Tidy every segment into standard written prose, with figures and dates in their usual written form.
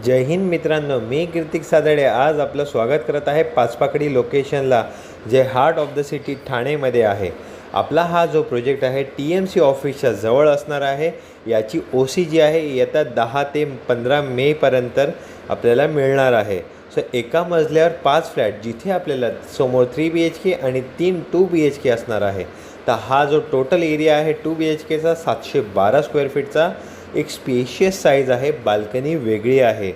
जय हिंद मित्रांनो, मी कीर्तिक सादडे आज आपलं स्वागत करत आहे पाचपाकडी लोकेशनला, जे हार्ट ऑफ द सिटी ठाणेमध्ये आहे. आपला हा जो प्रोजेक्ट आहे TMC ऑफिसच्या जवळ असणार आहे. याची OC जी आहे येत्या 10 ते 15 मेपर्यंत आपल्याला मिळणार आहे. सो एका मजल्यावर 5 फ्लॅट, जिथे आपल्याला समोर 3 BHK आणि 3 2 BHK असणार आहे. तर हा जो टोटल एरिया आहे 2 BHKचा 712 स्क्वेअर फीटचा एक स्पेशियस साईज आहे. बाल्कनी वेगळी आहे.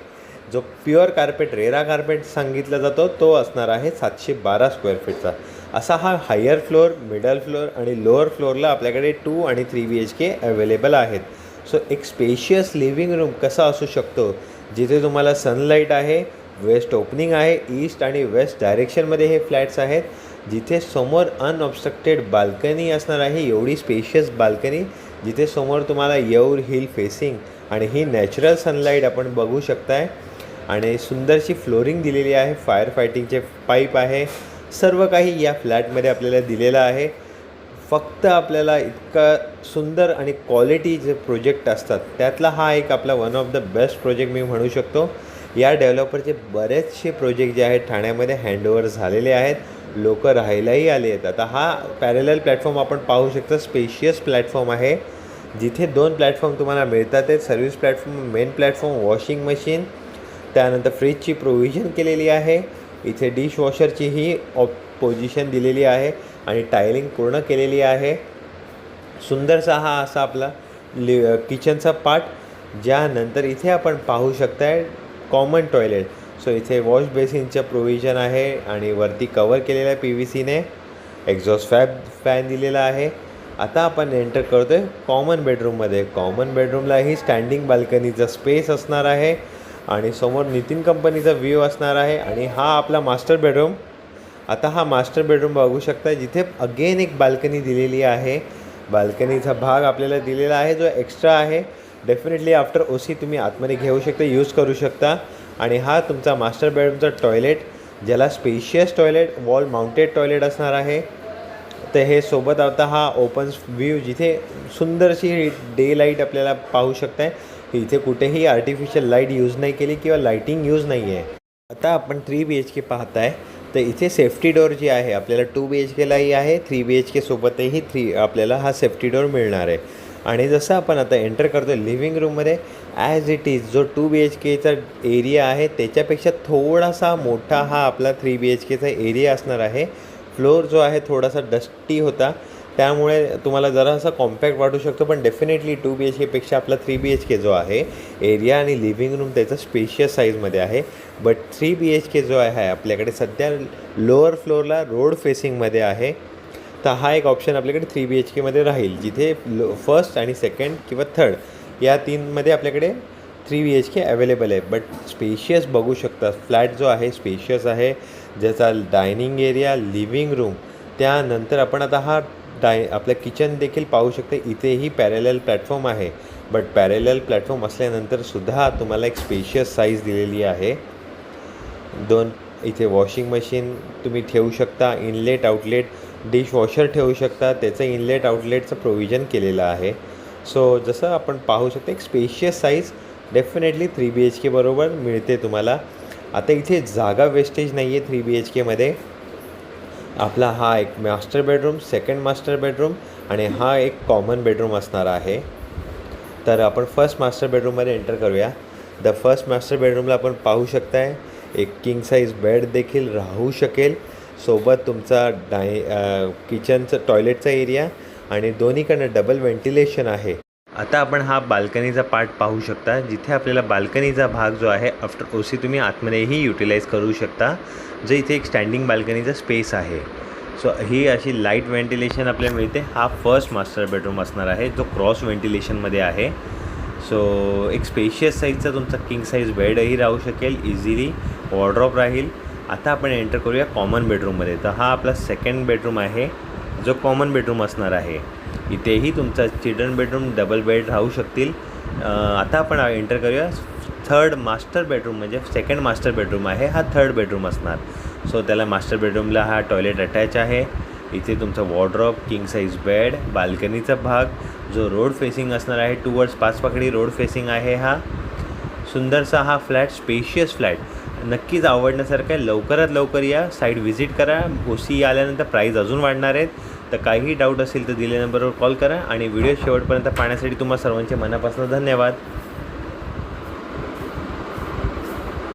जो प्युअर कार्पेट, रेरा कार्पेट सांगितला जातो तो असणार आहे 712 स्क्वेअर फीटचा. असा हा हायर फ्लोअर, मिडल फ्लोअर आणि लोअर फ्लोअरला आपल्याकडे 2 आणि 3 BHK अवेलेबल आहेत. सो एक स्पेशियस लिव्हिंग रूम कसा असू शकतो, जिथे तुम्हाला सनलाईट आहे, वेस्ट ओपनिंग आहे, ईस्ट आणि वेस्ट डायरेक्शनमध्ये हे फ्लॅट्स आहेत, जिथे समोर अनऑब्स्ट्रक्टेड बाल्कनी असणार आहे. एवढी स्पेशियस बाल्कनी जिथे समोर तुम्हाला येऊर हिल फेसिंग आणि ही नॅचरल सनलाईट आपण बघू शकताय. आणि सुंदरशी फ्लोरिंग दिलेली आहे, फायर फायटिंगचे पाईप आहे, सर्व काही या फ्लॅटमध्ये आपल्याला दिलेलं आहे. फक्त आपल्याला इतका सुंदर आणि क्वालिटी जे प्रोजेक्ट असतात त्यातला हा एक आपला one of the best project मी म्हणू शकतो. या डेव्हलपरचे बरेचसे प्रोजेक्ट जे आहेत ठाण्यामध्ये हँडओव्हर झालेले आहेत, लोक राहायलाही आले आहेत. आता हा पॅरेलल प्लॅटफॉर्म आपण पाहू शकता, स्पेशियस प्लॅटफॉर्म आहे, जिथे 2 प्लॅटफॉर्म तुम्हाला मिळतात आहेत. Service platform, main platform, washing machine, त्यानंतर फ्रीजची प्रोव्हिजन केलेली आहे. इथे डिशवॉशरचीही पोझिशन दिलेली आहे आणि टायलिंग पूर्ण केलेली आहे. सुंदरसा हा असा आपला किचनचा पार्ट. ज्यानंतर इथे आपण पाहू शकताय कॉमन टॉयलेट. सो इथे वॉश बेसिनचं प्रोव्हिजन आहे आणि वरती कवर केलेलं आहे PVCने. एक्झॉस्ट फॅन दिलेला आहे. आता आपण एंटर करतो आहे कॉमन बेडरूममध्ये. कॉमन बेडरूमलाही स्टँडिंग बाल्कनीचा स्पेस असणार आहे आणि समोर नितीन कंपनीचा व्ह्यू असणार आहे. आणि हा आपला मास्टर बेडरूम. आता हा मास्टर बेडरूम बघू शकता, जिथे अगेन एक बाल्कनी दिलेली आहे. बाल्कनीचा भाग आपल्याला दिलेला आहे जो एक्स्ट्रा आहे. डेफिनेटली आफ्टर OC तुम्ही आतमध्ये घेऊ शकता, यूज करू शकता. आणि हा तुमचा मास्टर बेडरूमचा टॉयलेट, ज्याला spacious toilet, wall mounted toilet असणार आहे. तर हे सोबत आता हा ओपन व्ह्यू, जिथे सुंदरशी डे लाईट आपल्याला पाहू शकताय. इथे कुठेही आर्टिफिशियल लाईट यूज नाही केली किंवा लाईटिंग यूज नाही आहे. आता आपण 3 BHK पाहताय, तर इथे सेफ्टी डोअर जी आहे आपल्याला 2 BHKलाही आहे, 3 BHK सोबतही आपल्याला हा सेफ्टी डोअर मिळणार आहे. आणि जसं आपण आता एंटर करतो लिव्हिंग रूममध्ये, ॲज इट इज जो 2 BHKचा एरिया आहे त्याच्यापेक्षा थोडासा मोठा हा आपला 3 BHKचा एरिया असणार आहे. फ्लोअर जो आहे थोडासा डस्टी होता, त्यामुळे तुम्हाला जरासा कॉम्पॅक्ट वाटू शकतो. पण डेफिनेटली 2 BHKपेक्षा आपला 3 BHK जो आहे एरिया आणि लिव्हिंग रूम त्याचा स्पेशियस साईजमध्ये आहे. बट 3 BHK जो आहे आपल्याकडे सध्या लोअर फ्लोअरला रोड फेसिंगमध्ये आहे. तर हा एक ऑप्शन आपल्याकडे 3 BHKमध्ये राहील, जिथे फर्स्ट आणि सेकंड किंवा थर्ड या 3मध्ये आपल्याकडे 3 BHK अवेलेबल आहे. बट स्पेशियस बघू शकता, फ्लॅट जो आहे स्पेशियस आहे, ज्याचा डायनिंग एरिया, लिव्हिंग रूम, त्यानंतर आपण आता हा आपलं किचन देखील पाहू शकता. इथेही पॅरेलल प्लॅटफॉर्म आहे. बट पॅरेलल प्लॅटफॉर्म असल्यानंतरसुद्धा तुम्हाला एक स्पेशियस साईज दिलेली आहे. 2 इथे वॉशिंग मशीन तुम्ही ठेवू शकता, इनलेट आउटलेट, डिशवॉशर ठेवू शकता, त्याचं इनलेट आउटलेटचं प्रोव्हिजन केलेलं आहे. सो जसं आपण पाहू शकता एक स्पेशियस साईज डेफिनेटली 3 BHK बरोबर मिळते तुम्हाला. आता इथे जागा वेस्टेज नाही आहे 3 BHKमध्ये. आपला हा एक master bedroom, second master bedroom आणि हा एक कॉमन बेडरूम असणार आहे. तर आपण फर्स्ट मास्टर बेडरूममध्ये एंटर करूया. द फर्स्ट मास्टर बेडरूमला आपण पाहू शकताय एक किंग साईज बेड देखील राहू शकेल. सोबत तुमचा किचनचं टॉयलेटचा एरिया आणि दोन्हीकडनं डबल व्हेंटिलेशन आहे. आता आपण हा बाल्कनीचा पार्ट पाहू शकता, जिथे आपल्याला बाल्कनीचा भाग जो आहे आफ्टर OC तुम्ही आतमध्येही युटिलाइज करू शकता, जो इथे एक स्टँडिंग बाल्कनीचा स्पेस आहे. सो ही अशी लाईट व्हेंटिलेशन आपल्याला मिळते. हा फर्स्ट मास्टर बेडरूम असणार आहे, जो क्रॉस व्हेंटिलेशनमध्ये आहे. सो एक स्पेशियस साईजचा तुमचा किंग साईज बेडही राहू शकेल, इझिली वॉर्डरोब राहील. आता आपण एंटर करूया कॉमन बेडरूममध्ये. तर हा आपला सेकंड बेडरूम आहे, जो कॉमन बेडरूम असणार आहे. इथेही तुमचा चिल्ड्रन बेडरूम, डबल बेड राहू शकतील. आता आपण एंटर करूया थर्ड मास्टर बेडरूम, म्हणजे सेकंड मास्टर बेडरूम आहे, हा थर्ड बेडरूम असणार. सो त्याला मास्टर बेडरूमला हा टॉयलेट अटॅच आहे. इथे तुमचा वॉर्डरोब, किंग साईज बेड, बाल्कनीचा भाग जो रोड फेसिंग असणार आहे, टुवर्ड्स पाचपाकडी रोड फेसिंग आहे हा. सुंदरसा हा फ्लॅट, स्पेशियस फ्लॅट नक्कीच आवडण्यासारखं आहे. लवकरात लवकर या, साईट व्हिजिट करा. OC आल्यानंतर प्राईस अजून वाढणार आहेत. तर काहीही डाऊट असेल तर दिलेल्या नंबरवर कॉल करा आणि व्हिडिओ शेवटपर्यंत पाहण्यासाठी तुम्हा सर्वांचे मनापासून धन्यवाद.